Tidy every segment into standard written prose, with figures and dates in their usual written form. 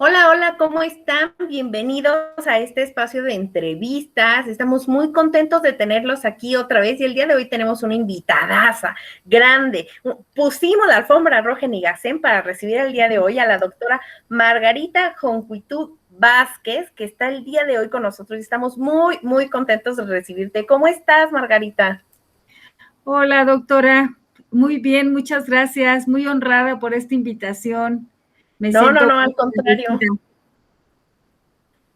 Hola, hola, ¿cómo están? Bienvenidos a este espacio de entrevistas. Estamos muy contentos de tenerlos aquí otra vez y el día de hoy tenemos una invitadaza grande. Pusimos la alfombra roja en Igacén para recibir el día de hoy a la doctora Margarita Joncuitú Vázquez, que está el día de hoy con nosotros y estamos muy, muy contentos de recibirte. ¿Cómo estás, Margarita? Hola, doctora. Muy bien, muchas gracias. Muy honrada por esta invitación. Me No, no, siento no, muy al contrario. bendecida.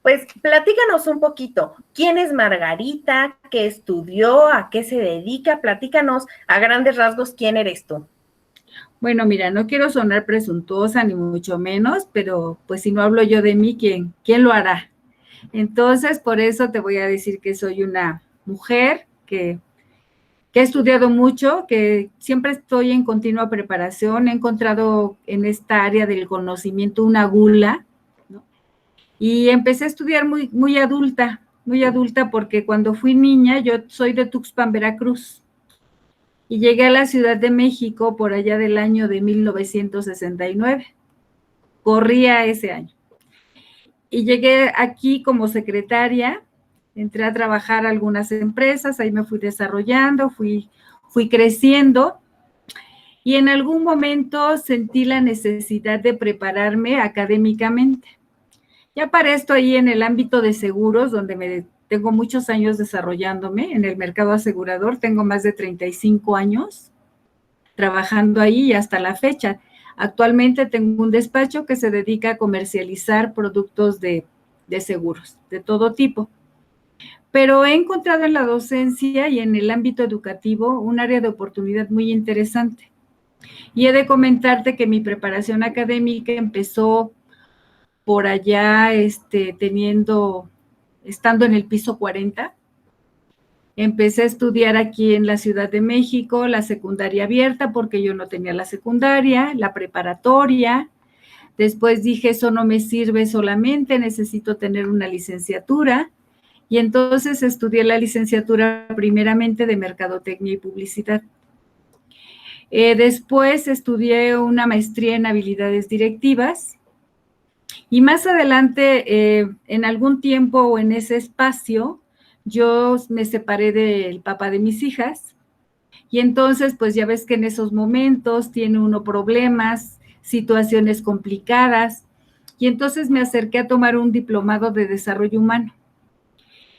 Pues platícanos un poquito, ¿quién es Margarita? ¿Qué estudió? ¿A qué se dedica? Platícanos a grandes rasgos quién eres tú. Bueno, mira, no quiero sonar presuntuosa ni mucho menos, pero pues si no hablo yo de mí, ¿quién lo hará? Entonces, por eso te voy a decir que soy una mujer que ha estudiado mucho, que siempre estoy en continua preparación. He encontrado en esta área del conocimiento una gula, ¿no? Y empecé a estudiar muy adulta, porque cuando fui niña, yo soy de Tuxpan, Veracruz, y llegué a la Ciudad de México por allá del año de 1969. Corría ese año. Y llegué aquí como secretaria, entré a trabajar a algunas empresas, ahí me fui desarrollando, fui creciendo, y en algún momento sentí la necesidad de prepararme académicamente. Ya para esto ahí en el ámbito de seguros, donde tengo muchos años desarrollándome en el mercado asegurador, tengo más de 35 años trabajando ahí y hasta la fecha. Actualmente tengo un despacho que se dedica a comercializar productos de seguros, de todo tipo. Pero he encontrado en la docencia y en el ámbito educativo un área de oportunidad muy interesante. Y he de comentarte que mi preparación académica empezó por allá, estando en el piso 40. Empecé a estudiar aquí en la Ciudad de México, la secundaria abierta, porque yo no tenía la secundaria, la preparatoria. Después dije, eso no me sirve solamente, necesito tener una licenciatura. Y entonces estudié la licenciatura primeramente de Mercadotecnia y Publicidad. Después estudié una maestría en habilidades directivas. Y más adelante, en algún tiempo o en ese espacio, yo me separé del papá de mis hijas, y entonces pues ya ves que en esos momentos tiene uno problemas, situaciones complicadas, y entonces me acerqué a tomar un diplomado de desarrollo humano.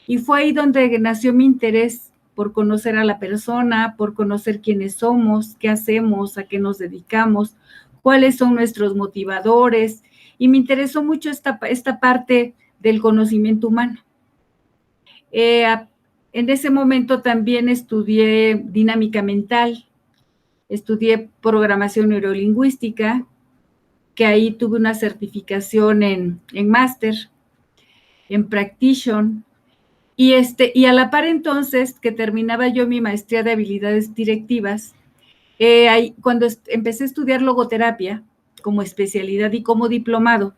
Y fue ahí donde nació mi interés por conocer a la persona, por conocer quiénes somos, qué hacemos, a qué nos dedicamos, cuáles son nuestros motivadores, y me interesó mucho esta parte del conocimiento humano. En ese momento también estudié dinámica mental, estudié programación neurolingüística, que ahí tuve una certificación en máster, en practitioner. Y a la par entonces que terminaba yo mi maestría de habilidades directivas, cuando empecé a estudiar logoterapia como especialidad y como diplomado,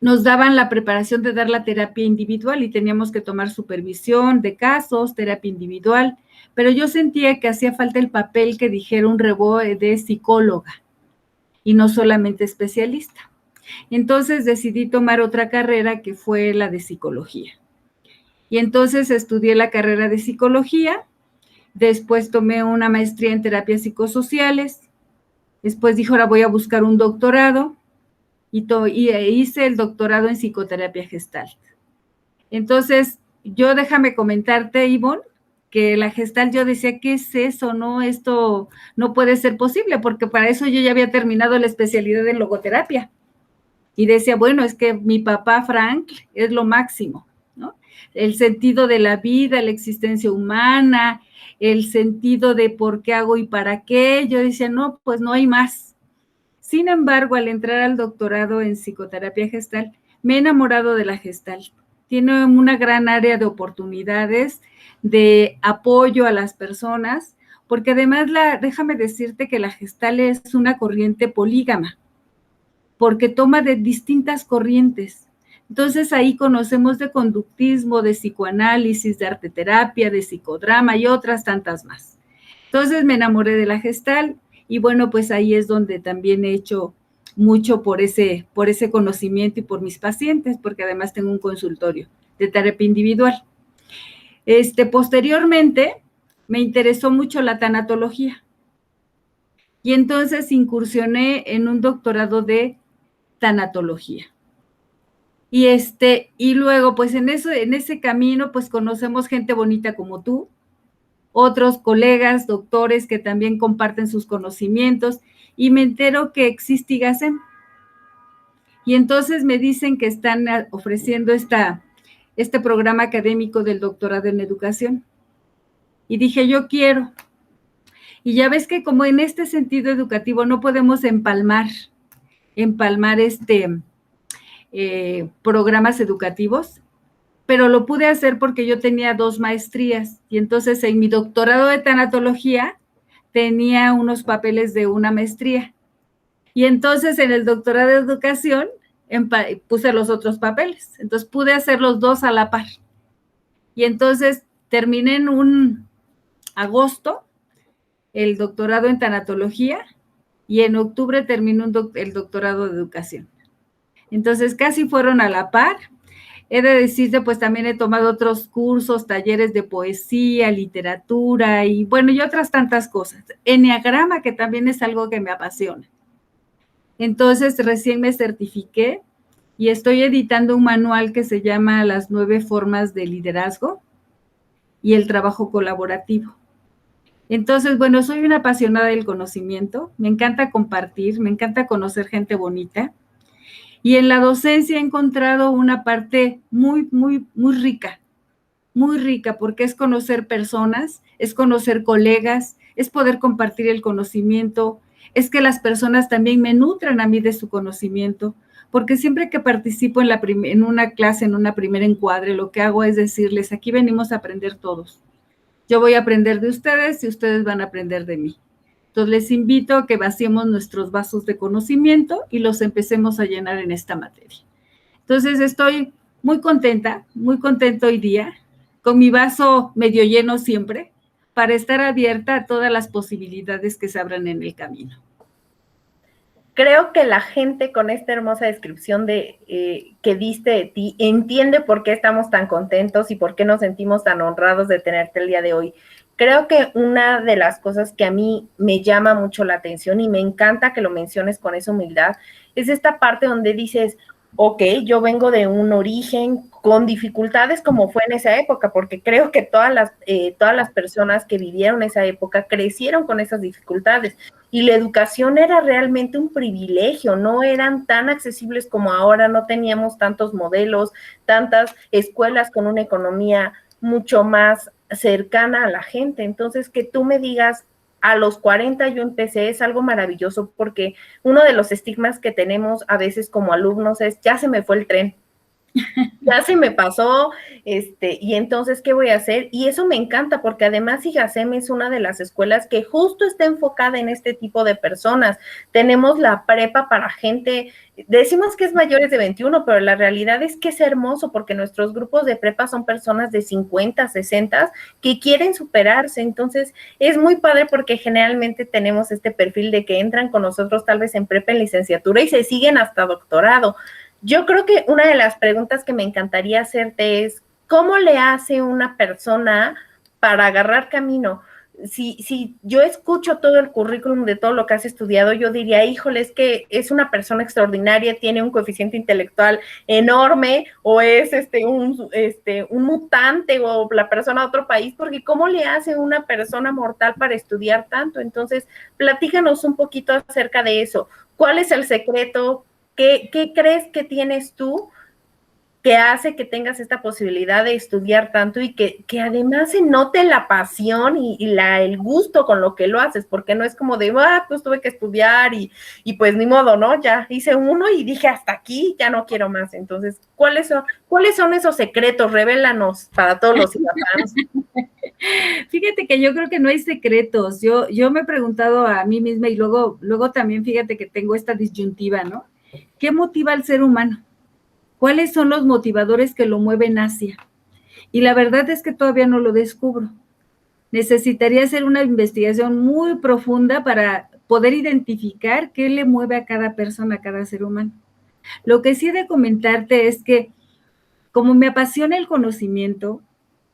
nos daban la preparación de dar la terapia individual y teníamos que tomar supervisión de casos, terapia individual, pero yo sentía que hacía falta el papel que dijera un reboe de psicóloga y no solamente especialista. Entonces decidí tomar otra carrera, que fue la de psicología. Y entonces estudié la carrera de psicología, después tomé una maestría en terapias psicosociales, después dije, ahora voy a buscar un doctorado, y hice el doctorado en psicoterapia gestalt. Entonces, déjame comentarte, Ivonne, que la gestal yo decía, ¿qué es eso? No, esto no puede ser posible, porque para eso yo ya había terminado la especialidad en logoterapia. Y decía, bueno, es que mi papá Frank es lo máximo, ¿no? El sentido de la vida, la existencia humana, el sentido de por qué hago y para qué. Yo decía, no, pues no hay más. Sin embargo, al entrar al doctorado en psicoterapia gestal, me he enamorado de la gestal. Tiene una gran área de oportunidades, de apoyo a las personas, porque además déjame decirte que la gestal es una corriente polígama, porque toma de distintas corrientes. Entonces ahí conocemos de conductismo, de psicoanálisis, de arteterapia, de psicodrama y otras tantas más. Entonces me enamoré de la gestal y bueno, pues ahí es donde también he hecho mucho por ese conocimiento y por mis pacientes, porque además tengo un consultorio de terapia individual. Posteriormente, me interesó mucho la tanatología. Y entonces incursioné en un doctorado de tanatología. Y luego, pues en ese camino, pues conocemos gente bonita como tú, otros colegas, doctores que también comparten sus conocimientos, y me entero que existe IGACEM. Y entonces me dicen que están ofreciendo este programa académico del doctorado en educación. Y dije, yo quiero. Y ya ves que como en este sentido educativo no podemos empalmar programas educativos, pero lo pude hacer porque yo tenía 2 maestrías y entonces en mi doctorado de tanatología tenía unos papeles de una maestría y entonces en el doctorado de educación puse los otros papeles, entonces pude hacer los 2 a la par y entonces terminé en un agosto el doctorado en tanatología y en octubre terminó el doctorado de educación. Entonces casi fueron a la par. He de decirte, pues también he tomado otros cursos, talleres de poesía, literatura y bueno, y otras tantas cosas. Eneagrama, que también es algo que me apasiona. Entonces recién me certifiqué y estoy editando un manual que se llama Las 9 formas de liderazgo y el trabajo colaborativo. Entonces, bueno, soy una apasionada del conocimiento, me encanta compartir, me encanta conocer gente bonita. Y en la docencia he encontrado una parte muy, muy, muy rica, porque es conocer personas, es conocer colegas, es poder compartir el conocimiento, es que las personas también me nutran a mí de su conocimiento, porque siempre que participo en una clase, en una primera encuadre, lo que hago es decirles, aquí venimos a aprender todos. Yo voy a aprender de ustedes y ustedes van a aprender de mí. Entonces, les invito a que vaciemos nuestros vasos de conocimiento y los empecemos a llenar en esta materia. Entonces, estoy muy contento hoy día, con mi vaso medio lleno siempre, para estar abierta a todas las posibilidades que se abran en el camino. Creo que la gente con esta hermosa descripción que diste de ti entiende por qué estamos tan contentos y por qué nos sentimos tan honrados de tenerte el día de hoy. Creo que una de las cosas que a mí me llama mucho la atención y me encanta que lo menciones con esa humildad es esta parte donde dices, ok, yo vengo de un origen con dificultades como fue en esa época, porque creo que todas las personas que vivieron esa época crecieron con esas dificultades y la educación era realmente un privilegio, no eran tan accesibles como ahora, no teníamos tantos modelos, tantas escuelas con una economía mucho más cercana a la gente. Entonces, que tú me digas, a los 40 yo empecé, es algo maravilloso, porque uno de los estigmas que tenemos a veces como alumnos es, ya se me fue el tren, ya se me pasó, y entonces, ¿qué voy a hacer? Y eso me encanta, porque además IGACEM es una de las escuelas que justo está enfocada en este tipo de personas. Tenemos la prepa para gente, decimos que es mayores de 21, pero la realidad es que es hermoso, porque nuestros grupos de prepa son personas de 50, 60, que quieren superarse. Entonces, es muy padre porque generalmente tenemos este perfil de que entran con nosotros tal vez en prepa, en licenciatura y se siguen hasta doctorado. Yo creo que una de las preguntas que me encantaría hacerte es, ¿cómo le hace una persona para agarrar camino? Si yo escucho todo el currículum de todo lo que has estudiado, yo diría, híjole, es que es una persona extraordinaria, tiene un coeficiente intelectual enorme, o es un mutante, o la persona de otro país, porque ¿cómo le hace una persona mortal para estudiar tanto? Entonces, platícanos un poquito acerca de eso. ¿Cuál es el secreto? ¿Qué crees que tienes tú que hace que tengas esta posibilidad de estudiar tanto y que además se note la pasión y el gusto con lo que lo haces? Porque no es como de, pues tuve que estudiar y pues ni modo, ¿no? Ya hice uno y dije hasta aquí, ya no quiero más. Entonces, ¿cuáles son esos secretos? Revélanos para todos los ciudadanos. Fíjate que yo creo que no hay secretos. Yo me he preguntado a mí misma y luego también fíjate que tengo esta disyuntiva, ¿no? ¿Qué motiva al ser humano? ¿Cuáles son los motivadores que lo mueven hacia? Y la verdad es que todavía no lo descubro. Necesitaría hacer una investigación muy profunda para poder identificar qué le mueve a cada persona, a cada ser humano. Lo que sí he de comentarte es que como me apasiona el conocimiento,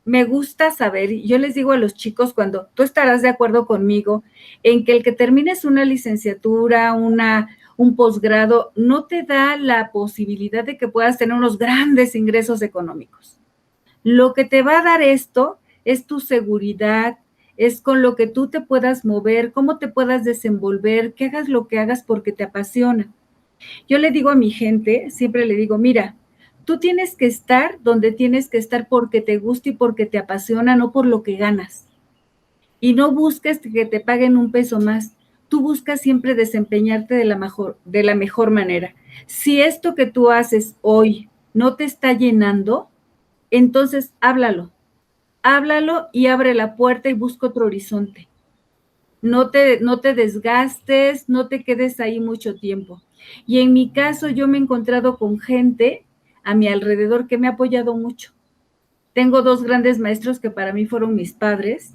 me gusta saber, y yo les digo a los chicos, cuando tú estarás de acuerdo conmigo, en que el que termines una licenciatura, un posgrado, no te da la posibilidad de que puedas tener unos grandes ingresos económicos. Lo que te va a dar esto es tu seguridad, es con lo que tú te puedas mover, cómo te puedas desenvolver, que hagas lo que hagas porque te apasiona. Yo le digo a mi gente, siempre le digo, mira, tú tienes que estar donde tienes que estar porque te gusta y porque te apasiona, no por lo que ganas. Y no busques que te paguen un peso más. Tú buscas siempre desempeñarte de la mejor manera. Si esto que tú haces hoy no te está llenando, entonces háblalo. Háblalo y abre la puerta y busca otro horizonte. No te desgastes, no te quedes ahí mucho tiempo. Y en mi caso, yo me he encontrado con gente a mi alrededor que me ha apoyado mucho. Tengo 2 grandes maestros que para mí fueron mis padres,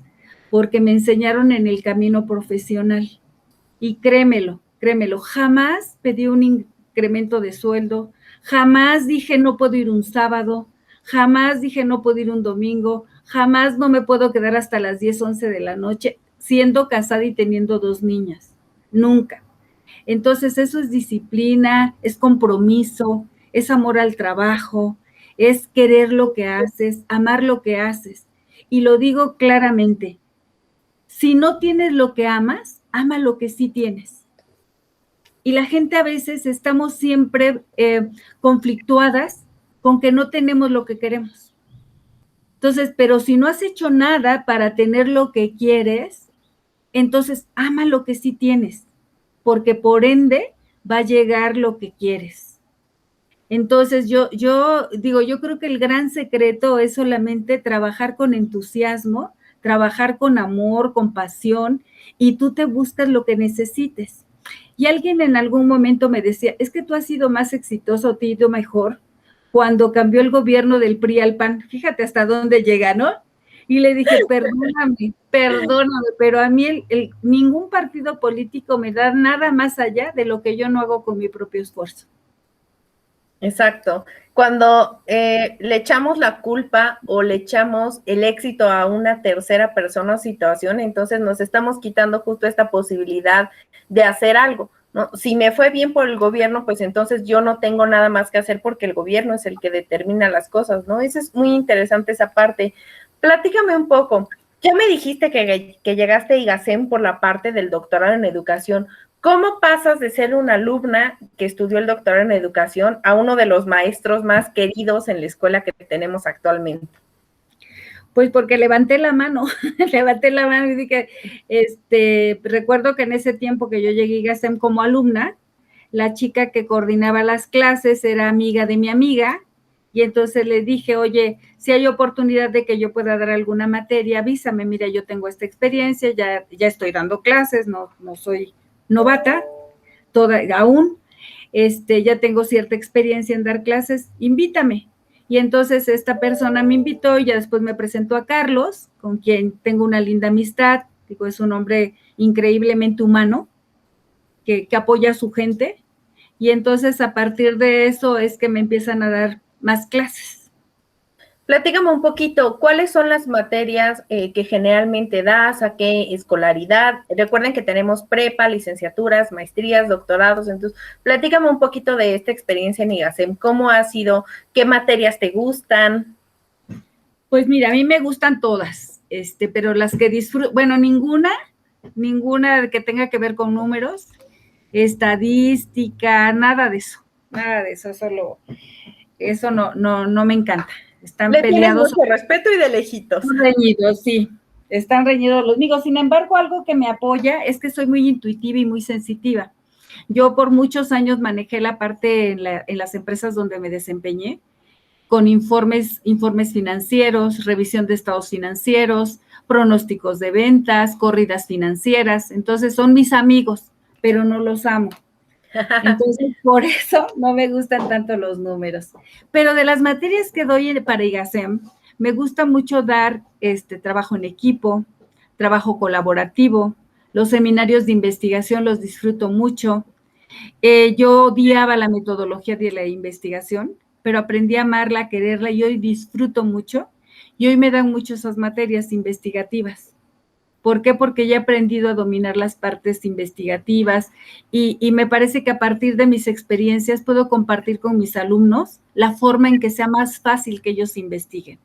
porque me enseñaron en el camino profesional. Y créemelo, jamás pedí un incremento de sueldo, jamás dije no puedo ir un sábado, jamás dije no puedo ir un domingo, jamás no me puedo quedar hasta las 10, 11 de la noche, siendo casada y teniendo 2 niñas. Nunca. Entonces, eso es disciplina, es compromiso, es amor al trabajo, es querer lo que haces, amar lo que haces. Y lo digo claramente, si no tienes lo que amas, ama lo que sí tienes. Y la gente a veces estamos siempre conflictuadas con que no tenemos lo que queremos. Entonces, pero si no has hecho nada para tener lo que quieres, entonces ama lo que sí tienes, porque por ende va a llegar lo que quieres. Entonces, yo digo, yo creo que el gran secreto es solamente trabajar con entusiasmo, trabajar con amor, con pasión, y tú te buscas lo que necesites. Y alguien en algún momento me decía, es que tú has sido más exitoso, te ha ido mejor cuando cambió el gobierno del PRI al PAN. Fíjate hasta dónde llega, ¿no? Y le dije, perdóname, pero a mí ningún partido político me da nada más allá de lo que yo no hago con mi propio esfuerzo. Exacto. Cuando le echamos la culpa o le echamos el éxito a una tercera persona o situación, entonces nos estamos quitando justo esta posibilidad de hacer algo, ¿no? Si me fue bien por el gobierno, pues entonces yo no tengo nada más que hacer porque el gobierno es el que determina las cosas, ¿no? Eso es muy interesante esa parte. Platícame un poco. Ya me dijiste que llegaste a IGACEM por la parte del doctorado en educación. ¿Cómo pasas de ser una alumna que estudió el doctorado en educación a uno de los maestros más queridos en la escuela que tenemos actualmente? Pues porque levanté la mano y dije, recuerdo que en ese tiempo que yo llegué a IGACEM como alumna, la chica que coordinaba las clases era amiga de mi amiga, y entonces le dije, oye, si hay oportunidad de que yo pueda dar alguna materia, avísame, mira, yo tengo esta experiencia, ya estoy dando clases, no soy novata, aún, ya tengo cierta experiencia en dar clases, invítame. Y entonces esta persona me invitó y ya después me presentó a Carlos, con quien tengo una linda amistad, digo, es un hombre increíblemente humano, que apoya a su gente, y entonces a partir de eso es que me empiezan a dar más clases. Platícame un poquito, ¿cuáles son las materias que generalmente das? ¿A qué escolaridad? Recuerden que tenemos prepa, licenciaturas, maestrías, doctorados, entonces platícame un poquito de esta experiencia en IGACEM, ¿cómo ha sido? ¿Qué materias te gustan? Pues mira, a mí me gustan todas, pero las que disfruto, bueno, ninguna que tenga que ver con números, estadística, nada de eso, eso no me encanta. Están Le peleados. Mucho respeto y de lejitos. Están reñidos, sí, están reñidos los míos. Sin embargo, algo que me apoya es que soy muy intuitiva y muy sensitiva. Yo por muchos años manejé la parte en las empresas donde me desempeñé, con informes financieros, revisión de estados financieros, pronósticos de ventas, corridas financieras. Entonces, son mis amigos, pero no los amo. Entonces, por eso no me gustan tanto los números. Pero de las materias que doy para IGACEM, me gusta mucho dar trabajo en equipo, trabajo colaborativo, Los seminarios de investigación los disfruto mucho. Yo odiaba la metodología de la investigación, pero aprendí a amarla, a quererla y hoy disfruto mucho. Y hoy me dan mucho esas materias investigativas. ¿Por qué? Porque ya he aprendido a dominar las partes investigativas y me parece que a partir de mis experiencias puedo compartir con mis alumnos la forma en que sea más fácil que ellos investiguen.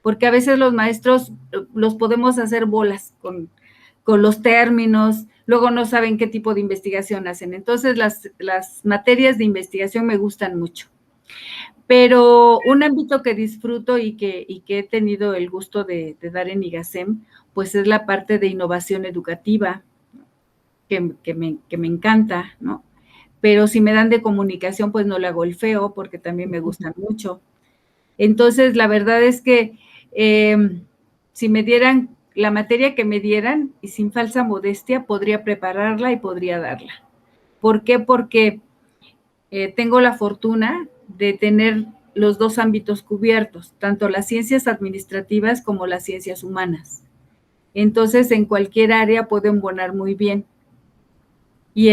Porque a veces los maestros los podemos hacer bolas con los términos, luego no saben qué tipo de investigación hacen. Entonces, las materias de investigación me gustan mucho. Pero un ámbito que disfruto y que he tenido el gusto de dar en IGACEM, pues es la parte de innovación educativa, que me encanta, ¿no? Pero si me dan de comunicación, pues no le hago el feo, porque también me gustan mucho. Entonces, la verdad es que si me dieran la materia que me dieran, y sin falsa modestia, podría prepararla y podría darla. ¿Por qué? Porque tengo la fortuna de tener los dos ámbitos cubiertos, tanto las ciencias administrativas como las ciencias humanas. Entonces, en cualquier área puedo embonar muy bien. Y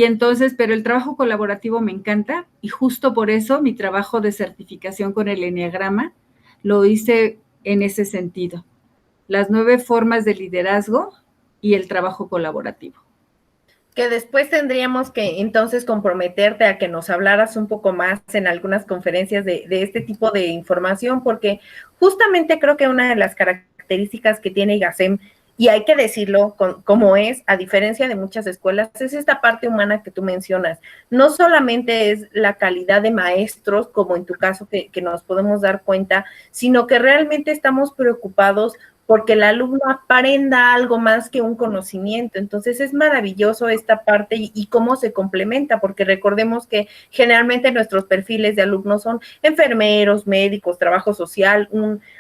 entonces, pero el trabajo colaborativo me encanta y justo por eso mi trabajo de certificación con el Enneagrama lo hice en ese sentido. Las 9 formas de liderazgo y el trabajo colaborativo. Que después tendríamos que entonces comprometerte a que nos hablaras un poco más en algunas conferencias de este tipo de información, porque justamente creo que una de las características que tiene IGACEM, y hay que decirlo como es, a diferencia de muchas escuelas, es esta parte humana que tú mencionas. No solamente es la calidad de maestros, como en tu caso que nos podemos dar cuenta, sino que realmente estamos preocupados porque el alumno aprenda algo más que un conocimiento. Entonces es maravilloso esta parte y cómo se complementa, porque recordemos que generalmente nuestros perfiles de alumnos son enfermeros, médicos, trabajo social,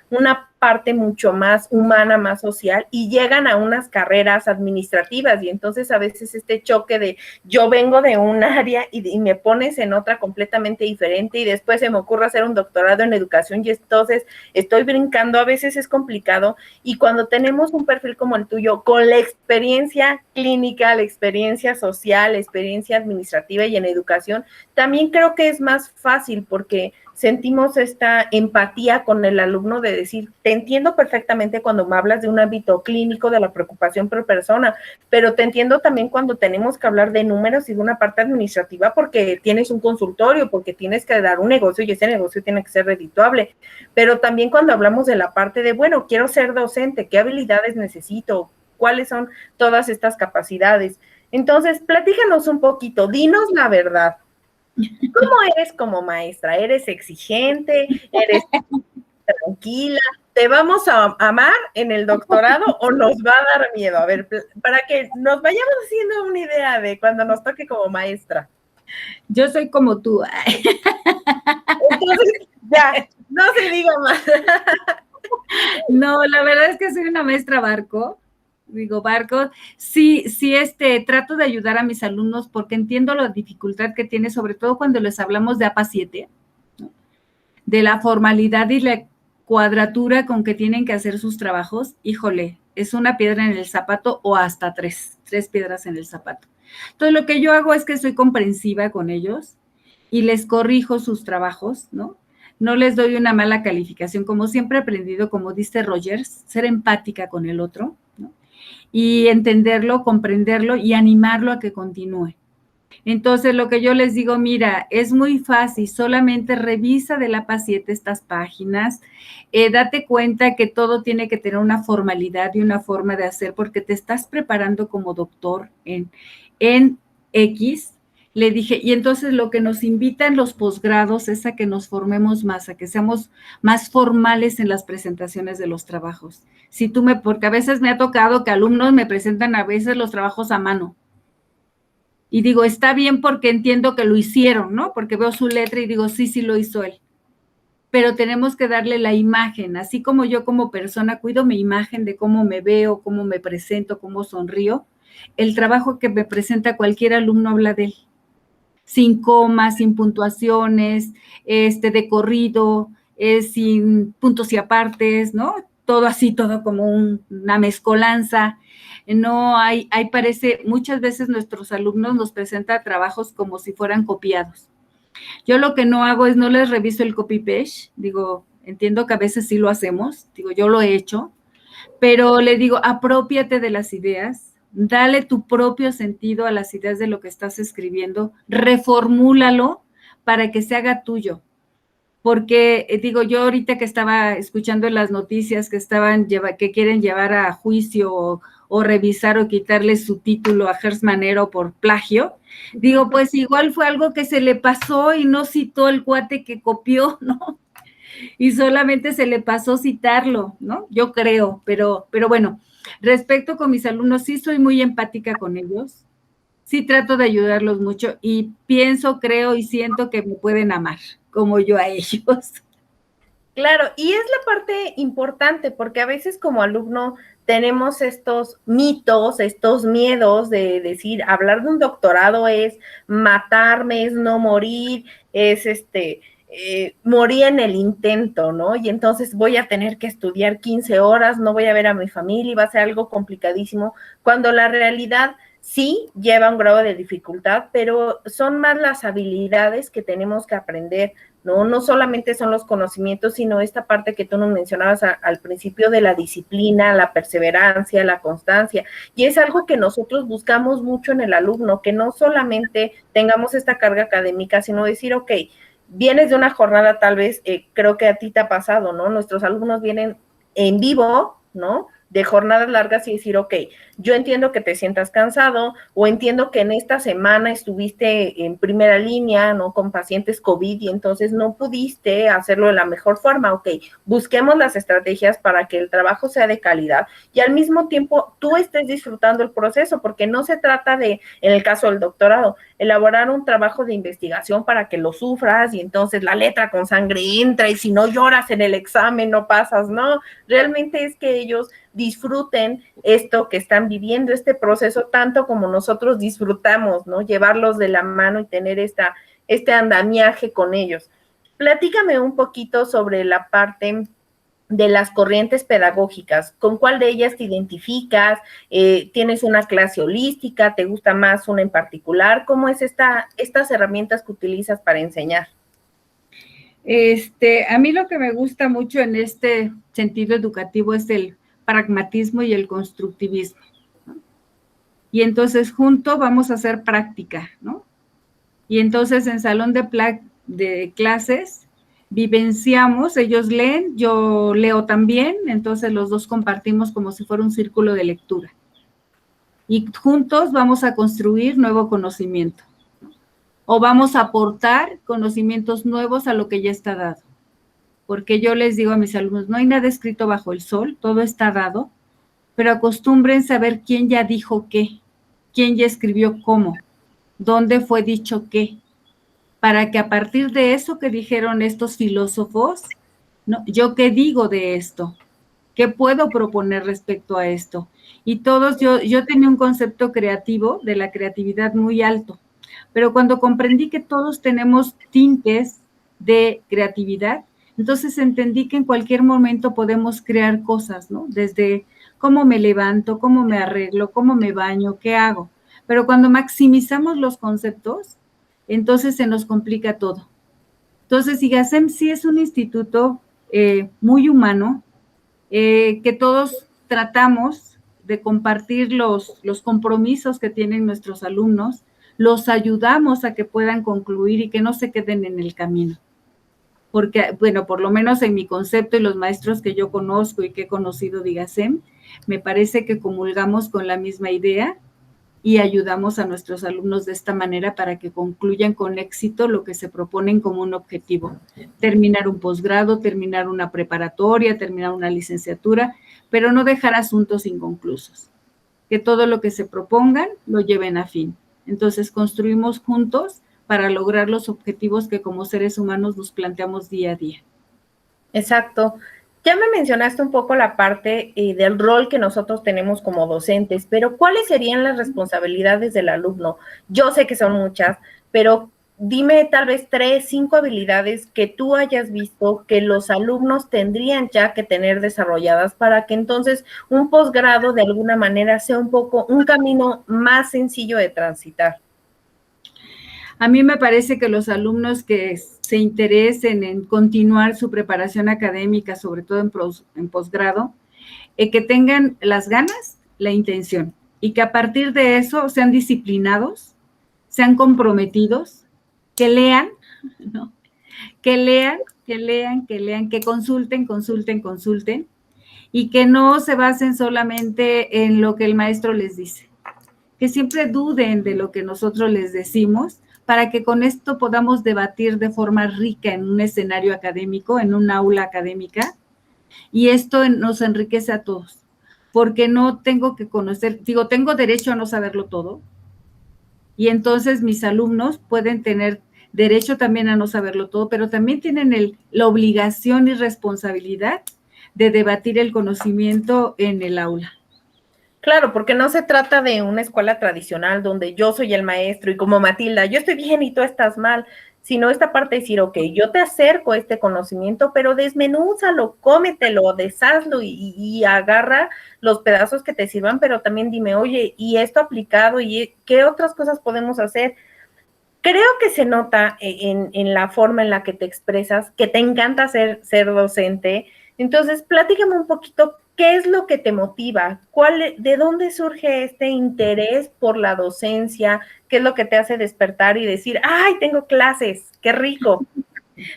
una parte mucho más humana, más social, y llegan a unas carreras administrativas, y entonces a veces este choque de yo vengo de un área y me pones en otra completamente diferente, y después se me ocurre hacer un doctorado en educación, y entonces estoy brincando, a veces es complicado, y cuando tenemos un perfil como el tuyo, con la experiencia clínica, la experiencia social, la experiencia administrativa y en educación, también creo que es más fácil porque sentimos esta empatía con el alumno de decir, te entiendo perfectamente cuando me hablas de un ámbito clínico, de la preocupación por persona, pero te entiendo también cuando tenemos que hablar de números y de una parte administrativa porque tienes un consultorio, porque tienes que dar un negocio y ese negocio tiene que ser redituable, pero también cuando hablamos de la parte de, bueno, quiero ser docente, ¿qué habilidades necesito? ¿Cuáles son todas estas capacidades? Entonces, platícanos un poquito, dinos la verdad. ¿Cómo eres como maestra? ¿Eres exigente? ¿Eres tranquila? ¿Te vamos a amar en el doctorado o nos va a dar miedo? A ver, para que nos vayamos haciendo una idea de cuando nos toque como maestra. Yo soy como tú. Entonces, ya, no se diga más. No, la verdad es que soy una maestra barco. Digo, barco, sí, trato de ayudar a mis alumnos porque entiendo la dificultad que tiene, sobre todo cuando les hablamos de APA 7, ¿no? De la formalidad y la cuadratura con que tienen que hacer sus trabajos. Híjole, es una piedra en el zapato o hasta tres piedras en el zapato. Entonces, lo que yo hago es que soy comprensiva con ellos y les corrijo sus trabajos, ¿no? No les doy una mala calificación, como siempre he aprendido, como dice Rogers, ser empática con el otro, ¿no? Y entenderlo, comprenderlo y animarlo a que continúe. Entonces, lo que yo les digo, mira, es muy fácil, solamente revisa de la APA 7 estas páginas, date cuenta que todo tiene que tener una formalidad y una forma de hacer, porque te estás preparando como doctor en X. Le dije, y entonces lo que nos invitan los posgrados es a que nos formemos más, a que seamos más formales en las presentaciones de los trabajos. Porque a veces me ha tocado que alumnos me presentan a veces los trabajos a mano. Y digo, está bien porque entiendo que lo hicieron, ¿no? Porque veo su letra y digo, sí lo hizo él. Pero tenemos que darle la imagen, así como yo como persona cuido mi imagen de cómo me veo, cómo me presento, cómo sonrío. El trabajo que me presenta cualquier alumno habla de él. Sin comas, sin puntuaciones, de corrido, sin puntos y apartes, ¿no? Todo así, todo como una mezcolanza. no parece, muchas veces nuestros alumnos nos presentan trabajos como si fueran copiados. Yo lo que no hago es no les reviso el copy-paste, digo, entiendo que a veces sí lo hacemos, digo, yo lo he hecho, pero le digo, aprópiate de las ideas, dale tu propio sentido a las ideas de lo que estás escribiendo, reformúlalo para que se haga tuyo. Porque, digo, yo ahorita que estaba escuchando en las noticias que quieren llevar a juicio o revisar o quitarle su título a Gers Manero por plagio, digo, pues igual fue algo que se le pasó y no citó el cuate que copió, ¿no? Y solamente se le pasó citarlo, ¿no? Yo creo, pero bueno, respecto con mis alumnos, sí soy muy empática con ellos, sí trato de ayudarlos mucho y pienso, creo y siento que me pueden amar como yo a ellos. Claro, y es la parte importante, porque a veces como alumno tenemos estos mitos, estos miedos de decir, hablar de un doctorado es matarme, es no morir, es morir en el intento, ¿no? Y entonces voy a tener que estudiar 15 horas, no voy a ver a mi familia y va a ser algo complicadísimo, cuando la realidad sí lleva un grado de dificultad, pero son más las habilidades que tenemos que aprender, ¿no? No solamente son los conocimientos, sino esta parte que tú nos mencionabas al principio de la disciplina, la perseverancia, la constancia, y es algo que nosotros buscamos mucho en el alumno, que no solamente tengamos esta carga académica, sino decir, ok, vienes de una jornada tal vez, creo que a ti te ha pasado, ¿no? Nuestros alumnos vienen en vivo, ¿no? De jornadas largas y decir, ok, yo entiendo que te sientas cansado o entiendo que en esta semana estuviste en primera línea, ¿no? Con pacientes COVID y entonces no pudiste hacerlo de la mejor forma, ok, busquemos las estrategias para que el trabajo sea de calidad y al mismo tiempo tú estés disfrutando el proceso, porque no se trata de, en el caso del doctorado, elaborar un trabajo de investigación para que lo sufras y entonces la letra con sangre entra y si no lloras en el examen no pasas, no, realmente es que ellos disfruten esto que están viviendo, este proceso, tanto como nosotros disfrutamos, ¿no? Llevarlos de la mano y tener este andamiaje con ellos. Platícame un poquito sobre la parte de las corrientes pedagógicas, ¿con cuál de ellas te identificas? ¿Tienes una clase holística? ¿Te gusta más una en particular? ¿Cómo es estas herramientas que utilizas para enseñar? A mí lo que me gusta mucho en este sentido educativo es el pragmatismo y el constructivismo, ¿no? Y entonces juntos vamos a hacer práctica, ¿no? Y entonces en salón de clases vivenciamos, ellos leen, yo leo también, entonces los dos compartimos como si fuera un círculo de lectura. Y juntos vamos a construir nuevo conocimiento, ¿no? O vamos a aportar conocimientos nuevos a lo que ya está dado. Porque yo les digo a mis alumnos, no hay nada escrito bajo el sol, todo está dado, pero acostúmbrense a ver quién ya dijo qué, quién ya escribió cómo, dónde fue dicho qué, para que a partir de eso que dijeron estos filósofos, ¿no? ¿Yo qué digo de esto? ¿Qué puedo proponer respecto a esto? Y todos, yo tenía un concepto creativo, de la creatividad muy alto, pero cuando comprendí que todos tenemos tintes de creatividad, entonces entendí que en cualquier momento podemos crear cosas, ¿no? Desde cómo me levanto, cómo me arreglo, cómo me baño, qué hago. Pero cuando maximizamos los conceptos, entonces se nos complica todo. Entonces, IGACEM sí es un instituto muy humano, que todos tratamos de compartir los compromisos que tienen nuestros alumnos, los ayudamos a que puedan concluir y que no se queden en el camino. Porque, bueno, por lo menos en mi concepto y los maestros que yo conozco y que he conocido de IGACEM, me parece que comulgamos con la misma idea y ayudamos a nuestros alumnos de esta manera para que concluyan con éxito lo que se proponen como un objetivo. Terminar un posgrado, terminar una preparatoria, terminar una licenciatura, pero no dejar asuntos inconclusos. Que todo lo que se propongan lo lleven a fin. Entonces, construimos juntos para lograr los objetivos que como seres humanos nos planteamos día a día. Exacto. Ya me mencionaste un poco la parte del rol que nosotros tenemos como docentes, pero ¿cuáles serían las responsabilidades del alumno? Yo sé que son muchas, pero dime tal vez 3, 5 habilidades que tú hayas visto que los alumnos tendrían ya que tener desarrolladas para que entonces un posgrado de alguna manera sea un camino más sencillo de transitar. A mí me parece que los alumnos que se interesen en continuar su preparación académica, sobre todo en posgrado, que tengan las ganas, la intención, y que a partir de eso sean disciplinados, sean comprometidos, que lean, ¿no? Que consulten, y que no se basen solamente en lo que el maestro les dice, que siempre duden de lo que nosotros les decimos, para que con esto podamos debatir de forma rica en un escenario académico, en un aula académica, y esto nos enriquece a todos, porque no tengo que conocer, tengo derecho a no saberlo todo, y entonces mis alumnos pueden tener derecho también a no saberlo todo, pero también tienen la obligación y responsabilidad de debatir el conocimiento en el aula. Claro, porque no se trata de una escuela tradicional donde yo soy el maestro y como Matilda, yo estoy bien y tú estás mal, sino esta parte de decir, ok, yo te acerco a este conocimiento, pero desmenúzalo, cómetelo, deshazlo y agarra los pedazos que te sirvan, pero también dime, oye, ¿y esto aplicado? ¿Y qué otras cosas podemos hacer? Creo que se nota en la forma en la que te expresas, que te encanta ser docente. Entonces, platícame un poquito, ¿qué es lo que te motiva? ¿De dónde surge este interés por la docencia? ¿Qué es lo que te hace despertar y decir, ay, tengo clases, qué rico?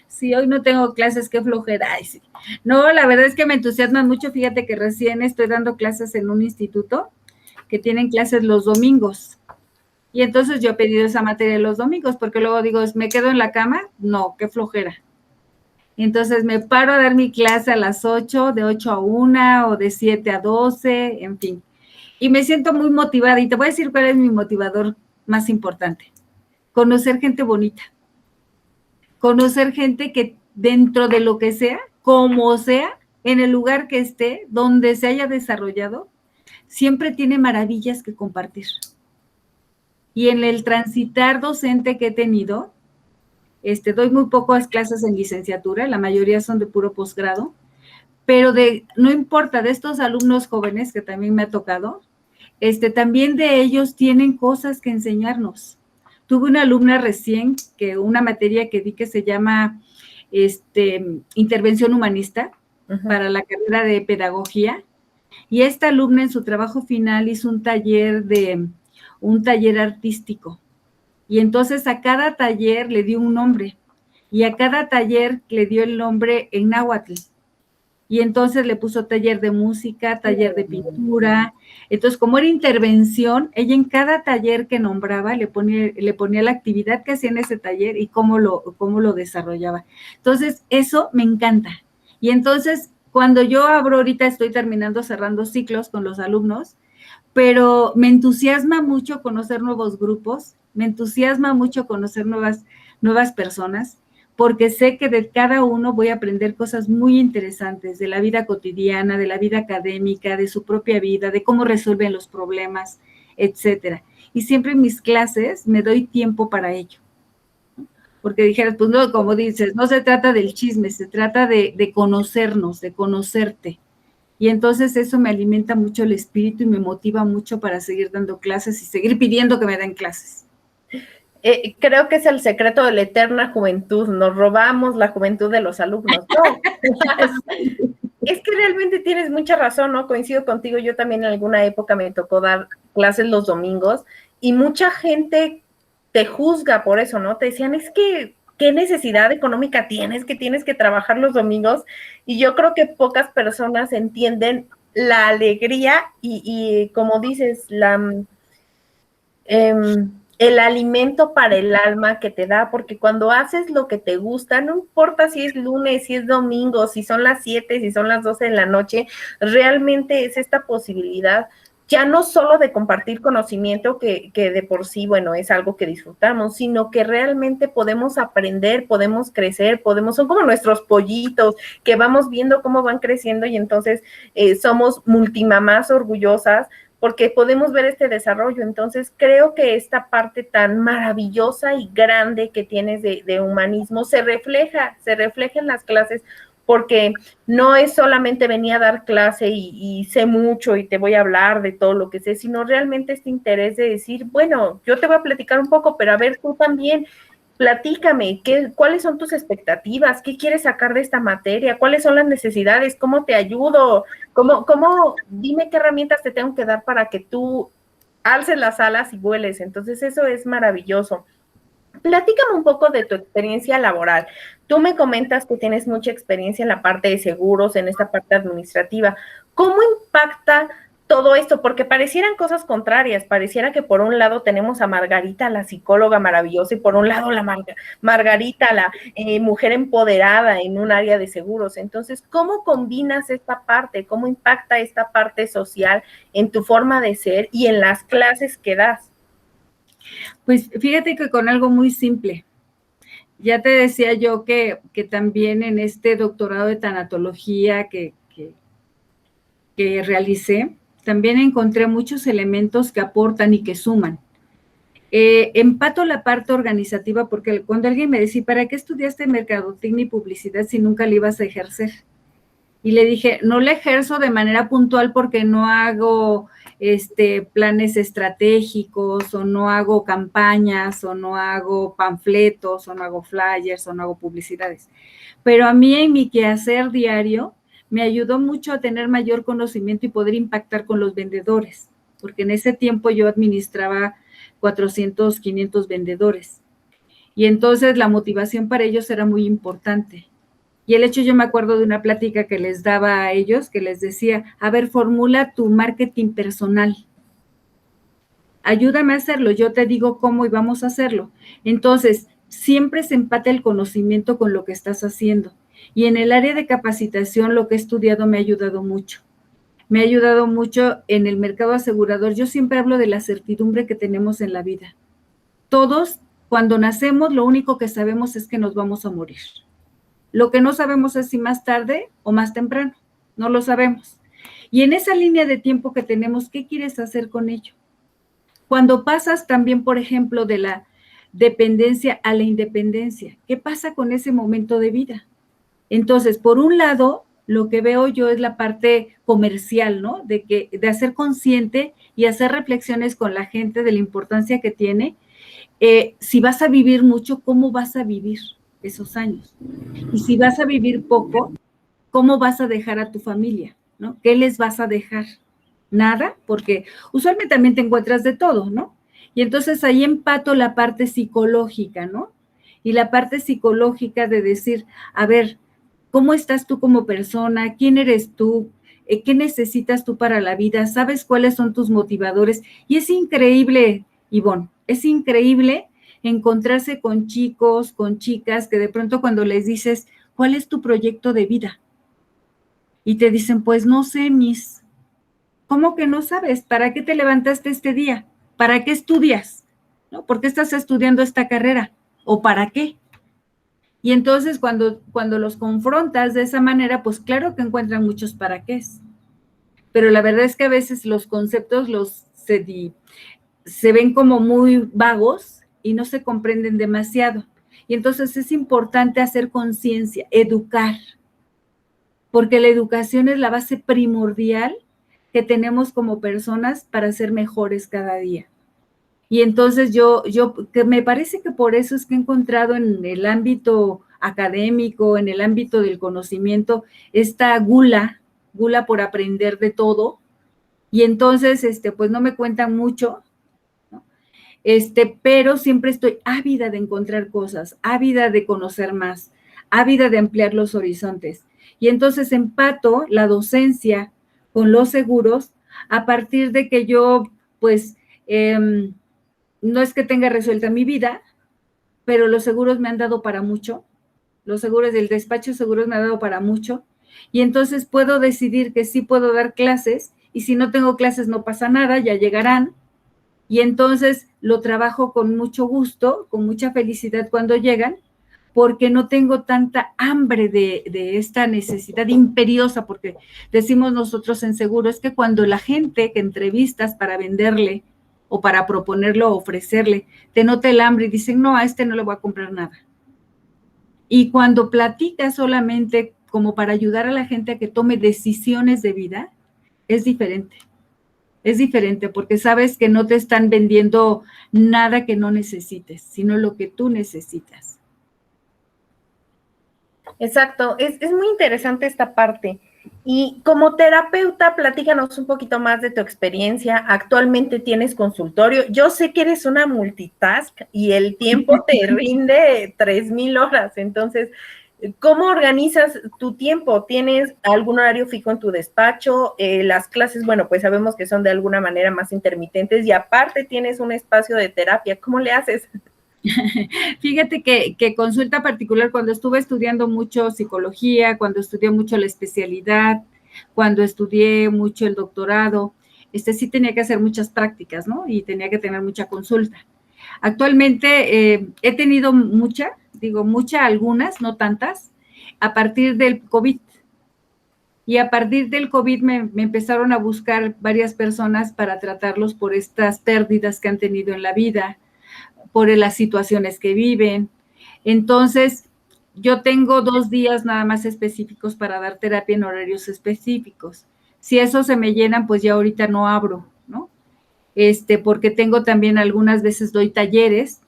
Sí, hoy no tengo clases, qué flojera. Ay, sí. No, la verdad es que me entusiasma mucho. Fíjate que recién estoy dando clases en un instituto que tienen clases los domingos. Y entonces yo he pedido esa materia los domingos, porque luego digo, ¿me quedo en la cama? No, qué flojera. Entonces me paro a dar mi clase a las 8, de 8 a 1 o de 7 a 12, en fin. Y me siento muy motivada y te voy a decir cuál es mi motivador más importante. Conocer gente bonita. Conocer gente que dentro de lo que sea, como sea, en el lugar que esté, donde se haya desarrollado, siempre tiene maravillas que compartir. Y en el transitar docente que he tenido, doy muy pocas clases en licenciatura, la mayoría son de puro posgrado, pero no importa, de estos alumnos jóvenes que también me ha tocado, también de ellos tienen cosas que enseñarnos. Tuve una alumna recién, una materia que di que se llama intervención humanista para la carrera de pedagogía, y esta alumna en su trabajo final hizo un taller artístico, y entonces a cada taller le dio un nombre, y a cada taller le dio el nombre en náhuatl. Y entonces le puso taller de música, taller de pintura. Entonces, como era intervención, ella en cada taller que nombraba le ponía la actividad que hacía en ese taller y cómo lo desarrollaba. Entonces, eso me encanta. Y entonces, cuando yo abro, ahorita estoy cerrando ciclos con los alumnos, pero me entusiasma mucho conocer nuevos grupos, me entusiasma mucho conocer nuevas personas, porque sé que de cada uno voy a aprender cosas muy interesantes de la vida cotidiana, de la vida académica, de su propia vida, de cómo resuelven los problemas, etcétera. Y siempre en mis clases me doy tiempo para ello. Porque dijeras, pues no, como dices, no se trata del chisme, se trata de conocernos, de conocerte. Y entonces eso me alimenta mucho el espíritu y me motiva mucho para seguir dando clases y seguir pidiendo que me den clases. Creo que es el secreto de la eterna juventud, nos robamos la juventud de los alumnos. No, es que realmente tienes mucha razón, ¿no? Coincido contigo, yo también en alguna época me tocó dar clases los domingos y mucha gente te juzga por eso, ¿no? Te decían, es que, ¿qué necesidad económica tienes que trabajar los domingos? Y yo creo que pocas personas entienden la alegría y como dices, el alimento para el alma que te da, porque cuando haces lo que te gusta, no importa si es lunes, si es domingo, si son las 7, si son las 12 de la noche, realmente es esta posibilidad ya no solo de compartir conocimiento, que de por sí, bueno, es algo que disfrutamos, sino que realmente podemos aprender, podemos crecer, son como nuestros pollitos, que vamos viendo cómo van creciendo y entonces somos multimamás orgullosas, porque podemos ver este desarrollo. Entonces, creo que esta parte tan maravillosa y grande que tienes de humanismo se refleja en las clases, porque no es solamente venir a dar clase y sé mucho y te voy a hablar de todo lo que sé, sino realmente este interés de decir, bueno, yo te voy a platicar un poco, pero a ver, tú también, platícame, ¿cuáles son tus expectativas? ¿Qué quieres sacar de esta materia? ¿Cuáles son las necesidades? ¿Cómo te ayudo? Dime qué herramientas te tengo que dar para que tú alces las alas y vueles? Entonces, eso es maravilloso. Platícame un poco de tu experiencia laboral. Tú me comentas que tienes mucha experiencia en la parte de seguros, en esta parte administrativa. ¿Cómo impacta todo esto? Porque parecieran cosas contrarias. Pareciera que por un lado tenemos a Margarita, la psicóloga maravillosa, y por un lado la Margarita, la mujer empoderada en un área de seguros. Entonces, ¿cómo combinas esta parte? ¿Cómo impacta esta parte social en tu forma de ser y en las clases que das? Pues fíjate que con algo muy simple. Ya te decía yo que también en este doctorado de tanatología que realicé, también encontré muchos elementos que aportan y que suman. Empato la parte organizativa porque cuando alguien me decía, ¿para qué estudiaste mercadotecnia y publicidad si nunca la ibas a ejercer? Y le dije, no la ejerzo de manera puntual porque no hago planes estratégicos, o no hago campañas, o no hago panfletos, o no hago flyers, o no hago publicidades. Pero a mí en mi quehacer diario me ayudó mucho a tener mayor conocimiento y poder impactar con los vendedores, porque en ese tiempo yo administraba 400, 500 vendedores. Y entonces la motivación para ellos era muy importante. Y el hecho, yo me acuerdo de una plática que les daba a ellos, que les decía, a ver, formula tu marketing personal. Ayúdame a hacerlo, yo te digo cómo y vamos a hacerlo. Entonces, siempre se empata el conocimiento con lo que estás haciendo. Y en el área de capacitación, lo que he estudiado me ha ayudado mucho. Me ha ayudado mucho en el mercado asegurador. Yo siempre hablo de la certidumbre que tenemos en la vida. Todos, cuando nacemos, lo único que sabemos es que nos vamos a morir. Lo que no sabemos es si más tarde o más temprano, no lo sabemos. Y en esa línea de tiempo que tenemos, ¿qué quieres hacer con ello? Cuando pasas también, por ejemplo, de la dependencia a la independencia, ¿qué pasa con ese momento de vida? Entonces, por un lado, lo que veo yo es la parte comercial, ¿no? De hacer consciente y hacer reflexiones con la gente de la importancia que tiene. Si vas a vivir mucho, ¿cómo vas a vivir esos años? Y si vas a vivir poco, ¿cómo vas a dejar a tu familia? ¿No? ¿Qué les vas a dejar? Nada, porque usualmente también te encuentras de todo, ¿no? Y entonces ahí empato la parte psicológica, ¿no? Y la parte psicológica de decir, a ver, ¿cómo estás tú como persona? ¿Quién eres tú? ¿Qué necesitas tú para la vida? ¿Sabes cuáles son tus motivadores? Y es increíble, Ivonne, es increíble encontrarse con chicos, con chicas, que de pronto cuando les dices, ¿cuál es tu proyecto de vida? Y te dicen, pues no sé, Miss. ¿Cómo que no sabes? ¿Para qué te levantaste este día? ¿Para qué estudias? ¿No? ¿Por qué estás estudiando esta carrera? ¿O para qué? Y entonces cuando los confrontas de esa manera, pues claro que encuentran muchos para qué. Pero la verdad es que a veces los conceptos se ven como muy vagos y no se comprenden demasiado. Y entonces es importante hacer conciencia, educar, porque la educación es la base primordial que tenemos como personas para ser mejores cada día. Y entonces que me parece que por eso es que he encontrado en el ámbito académico, en el ámbito del conocimiento, esta gula por aprender de todo. Y entonces, pues no me cuentan mucho, ¿no? Pero siempre estoy ávida de encontrar cosas, ávida de conocer más, ávida de ampliar los horizontes. Y entonces empato la docencia con los seguros a partir de que yo, pues, no es que tenga resuelta mi vida, pero los seguros me han dado para mucho. Los seguros del despacho de seguros me han dado para mucho. Y entonces puedo decidir que sí puedo dar clases, y si no tengo clases no pasa nada, ya llegarán. Y entonces lo trabajo con mucho gusto, con mucha felicidad cuando llegan, porque no tengo tanta hambre de esta necesidad imperiosa, porque decimos nosotros en seguro, es que cuando la gente que entrevistas para venderle o para proponerlo o ofrecerle, te nota el hambre y dicen, no, a este no le voy a comprar nada. Y cuando platicas solamente como para ayudar a la gente a que tome decisiones de vida, es diferente. Es diferente porque sabes que no te están vendiendo nada que no necesites, sino lo que tú necesitas. Exacto, es muy interesante esta parte. Y como terapeuta, platícanos un poquito más de tu experiencia. Actualmente tienes consultorio. Yo sé que eres una multitask y el tiempo te rinde 3,000 horas. Entonces, ¿cómo organizas tu tiempo? ¿Tienes algún horario fijo en tu despacho? Las clases, bueno, pues sabemos que son de alguna manera más intermitentes y aparte tienes un espacio de terapia. ¿Cómo le haces? Fíjate que consulta particular, cuando estuve estudiando mucho psicología, cuando estudié mucho la especialidad, cuando estudié mucho el doctorado, sí tenía que hacer muchas prácticas, ¿no? Y tenía que tener mucha consulta. Actualmente he tenido mucha, algunas, no tantas, a partir del COVID. Y a partir del COVID me empezaron a buscar varias personas para tratarlos por estas pérdidas que han tenido en la vida, por las situaciones que viven. Entonces, yo tengo 2 días nada más específicos para dar terapia en horarios específicos. Si esos se me llenan, pues ya ahorita no abro, ¿no? Porque tengo también algunas veces doy talleres,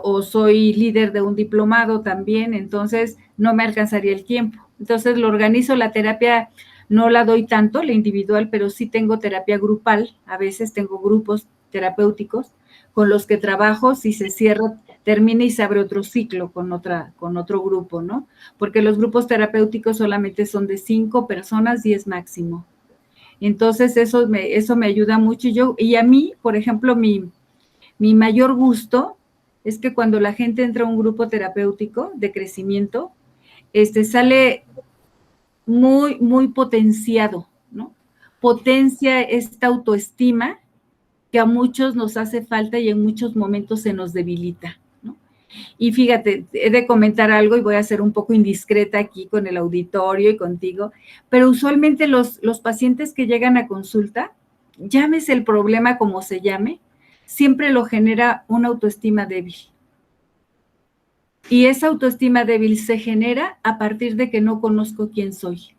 o soy líder de un diplomado también, entonces no me alcanzaría el tiempo. Entonces lo organizo, la terapia no la doy tanto, la individual, pero sí tengo terapia grupal, a veces tengo grupos terapéuticos con los que trabajo, si se cierra, termina y se abre otro ciclo con otro grupo, ¿no? Porque los grupos terapéuticos solamente son de 5 personas, 10 máximo. Entonces eso me ayuda mucho. Y a mí, por ejemplo, mi mayor gusto es que cuando la gente entra a un grupo terapéutico de crecimiento, sale muy, muy potenciado, ¿no? Potencia esta autoestima que a muchos nos hace falta y en muchos momentos se nos debilita, ¿no? Y fíjate, he de comentar algo y voy a ser un poco indiscreta aquí con el auditorio y contigo, pero usualmente los pacientes que llegan a consulta, llámese el problema como se llame, siempre lo genera una autoestima débil. Y esa autoestima débil se genera a partir de que no conozco quién soy.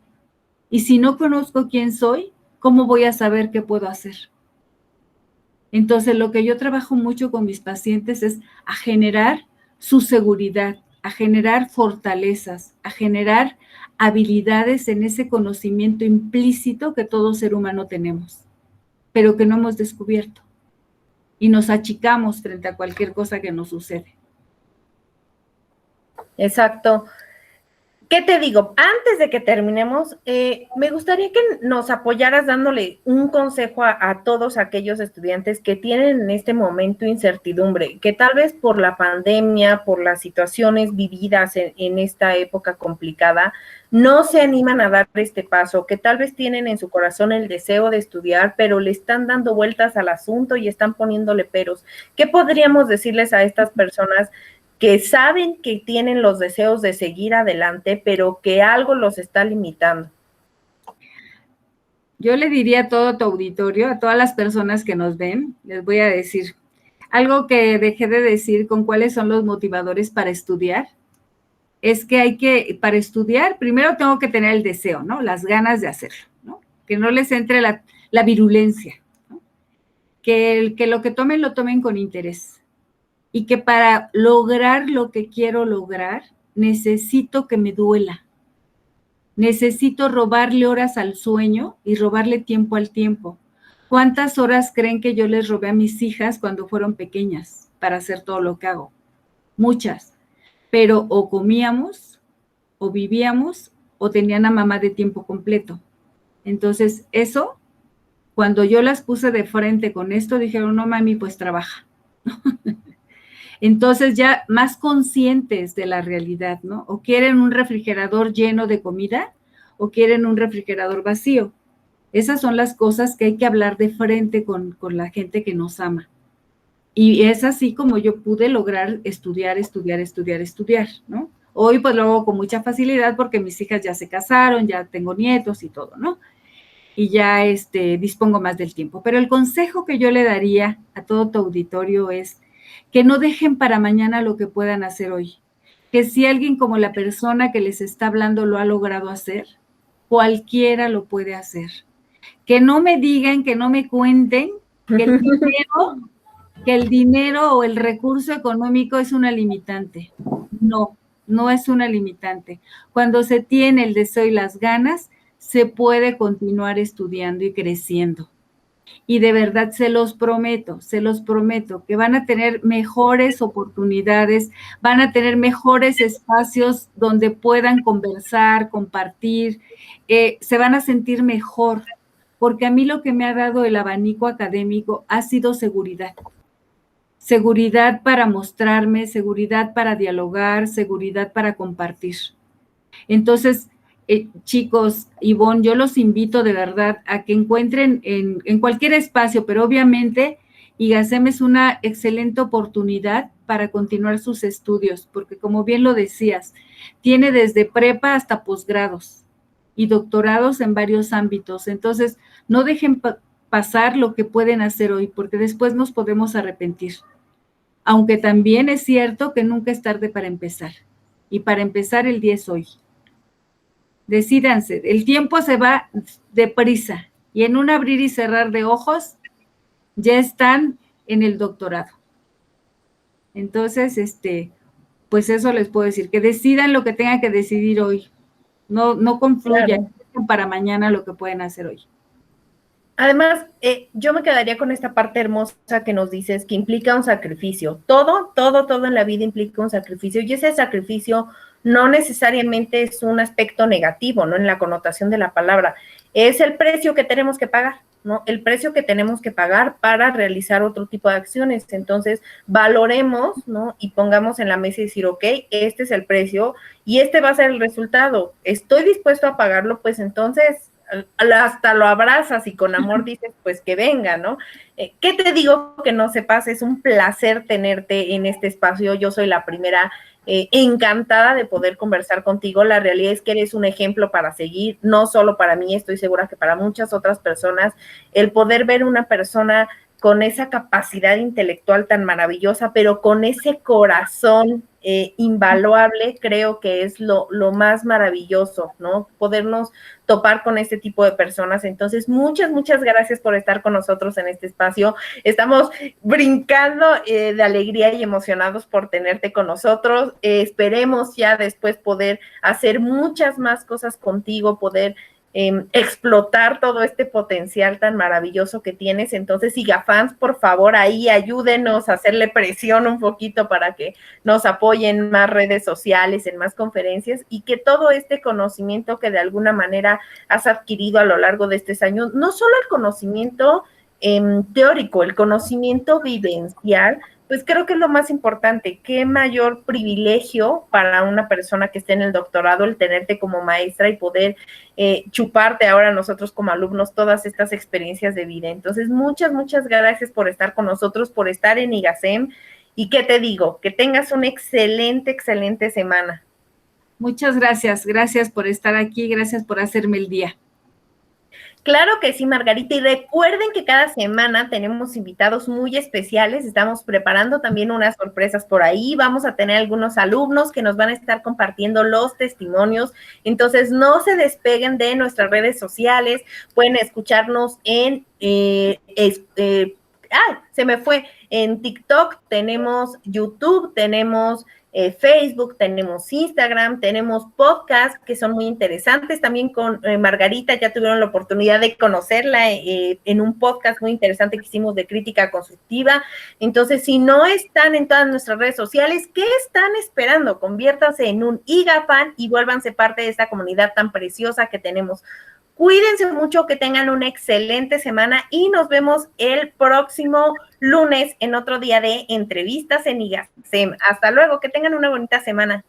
Y si no conozco quién soy, ¿cómo voy a saber qué puedo hacer? Entonces, lo que yo trabajo mucho con mis pacientes es a generar su seguridad, a generar fortalezas, a generar habilidades en ese conocimiento implícito que todo ser humano tenemos, pero que no hemos descubierto. Y nos achicamos frente a cualquier cosa que nos sucede. Exacto. ¿Qué te digo? Antes de que terminemos, me gustaría que nos apoyaras dándole un consejo a todos aquellos estudiantes que tienen en este momento incertidumbre, que tal vez por la pandemia, por las situaciones vividas en esta época complicada, no se animan a dar este paso, que tal vez tienen en su corazón el deseo de estudiar, pero le están dando vueltas al asunto y están poniéndole peros. ¿Qué podríamos decirles a estas personas que saben que tienen los deseos de seguir adelante, pero que algo los está limitando? Yo le diría a todo tu auditorio, a todas las personas que nos ven, les voy a decir algo que dejé de decir con cuáles son los motivadores para estudiar. Es que para estudiar, primero tengo que tener el deseo, ¿no? Las ganas de hacerlo, ¿no? Que no les entre la virulencia, ¿no? Que lo que tomen, lo tomen con interés. Y que para lograr lo que quiero lograr, necesito que me duela. Necesito robarle horas al sueño y robarle tiempo al tiempo. ¿Cuántas horas creen que yo les robé a mis hijas cuando fueron pequeñas para hacer todo lo que hago? Muchas. Pero o comíamos, o vivíamos, o tenían a mamá de tiempo completo. Entonces, eso, cuando yo las puse de frente con esto, dijeron, no, mami, pues trabaja. Entonces ya más conscientes de la realidad, ¿no? O quieren un refrigerador lleno de comida o quieren un refrigerador vacío. Esas son las cosas que hay que hablar de frente con la gente que nos ama. Y es así como yo pude lograr estudiar, ¿no? Hoy pues lo hago con mucha facilidad porque mis hijas ya se casaron, ya tengo nietos y todo, ¿no? Y ya dispongo más del tiempo. Pero el consejo que yo le daría a todo tu auditorio es que no dejen para mañana lo que puedan hacer hoy. Que si alguien como la persona que les está hablando lo ha logrado hacer, cualquiera lo puede hacer. Que no me digan, que no me cuenten que el dinero o el recurso económico es una limitante. No, no es una limitante. Cuando se tiene el deseo y las ganas, se puede continuar estudiando y creciendo. Y de verdad se los prometo, que van a tener mejores oportunidades, van a tener mejores espacios donde puedan conversar, compartir, se van a sentir mejor, porque a mí lo que me ha dado el abanico académico ha sido seguridad. Seguridad para mostrarme, seguridad para dialogar, seguridad para compartir. Entonces, chicos, Ivonne, yo los invito de verdad a que encuentren en cualquier espacio, pero obviamente IGACEM es una excelente oportunidad para continuar sus estudios, porque como bien lo decías, tiene desde prepa hasta posgrados y doctorados en varios ámbitos. Entonces, no dejen pasar lo que pueden hacer hoy, porque después nos podemos arrepentir. Aunque también es cierto que nunca es tarde para empezar. Y para empezar el día es hoy. Decídanse, el tiempo se va deprisa y en un abrir y cerrar de ojos ya están en el doctorado. Entonces, pues eso les puedo decir, que decidan lo que tengan que decidir hoy. No confluyan para mañana lo que pueden hacer hoy. Además, yo me quedaría con esta parte hermosa que nos dices, que implica un sacrificio. Todo en la vida implica un sacrificio, y ese sacrificio no necesariamente es un aspecto negativo, ¿no? En la connotación de la palabra. Es el precio que tenemos que pagar, ¿no? El precio que tenemos que pagar para realizar otro tipo de acciones. Entonces, valoremos, ¿no? Y pongamos en la mesa y decir, ok, este es el precio y este va a ser el resultado. Estoy dispuesto a pagarlo, pues entonces hasta lo abrazas y con amor dices, pues que venga, ¿no? ¿Qué te digo que no sepas? Es un placer tenerte en este espacio. Yo soy la primera encantada de poder conversar contigo. La realidad es que eres un ejemplo para seguir, no solo para mí, estoy segura que para muchas otras personas. El poder ver una persona con esa capacidad intelectual tan maravillosa, pero con ese corazón invaluable, creo que es lo más maravilloso, ¿no? Podernos topar con este tipo de personas. Entonces, muchas gracias por estar con nosotros en este espacio. Estamos brincando de alegría y emocionados por tenerte con nosotros. Esperemos ya después poder hacer muchas más cosas contigo, poder explotar todo este potencial tan maravilloso que tienes. Entonces, IGAFans, por favor, ahí ayúdenos a hacerle presión un poquito para que nos apoyen en más redes sociales, en más conferencias, y que todo este conocimiento que de alguna manera has adquirido a lo largo de estos años, no solo el conocimiento teórico, el conocimiento vivencial, pues creo que es lo más importante. Qué mayor privilegio para una persona que esté en el doctorado el tenerte como maestra y poder chuparte ahora nosotros como alumnos todas estas experiencias de vida. Entonces, muchas gracias por estar con nosotros, por estar en IGACEM. ¿Y qué te digo? Que tengas una excelente semana. Muchas gracias por estar aquí, gracias por hacerme el día. Claro que sí, Margarita, y recuerden que cada semana tenemos invitados muy especiales, estamos preparando también unas sorpresas por ahí, vamos a tener algunos alumnos que nos van a estar compartiendo los testimonios, entonces no se despeguen de nuestras redes sociales, pueden escucharnos en, se me fue, en TikTok, tenemos YouTube, tenemos Facebook, tenemos Instagram, tenemos podcasts que son muy interesantes. También con Margarita ya tuvieron la oportunidad de conocerla en un podcast muy interesante que hicimos de crítica constructiva. Entonces, si no están en todas nuestras redes sociales, ¿qué están esperando? Conviértanse en un IGAFan y vuélvanse parte de esta comunidad tan preciosa que tenemos. Cuídense mucho, que tengan una excelente semana y nos vemos el próximo lunes en otro día de entrevistas en IGACEM. Hasta luego, que tengan una bonita semana.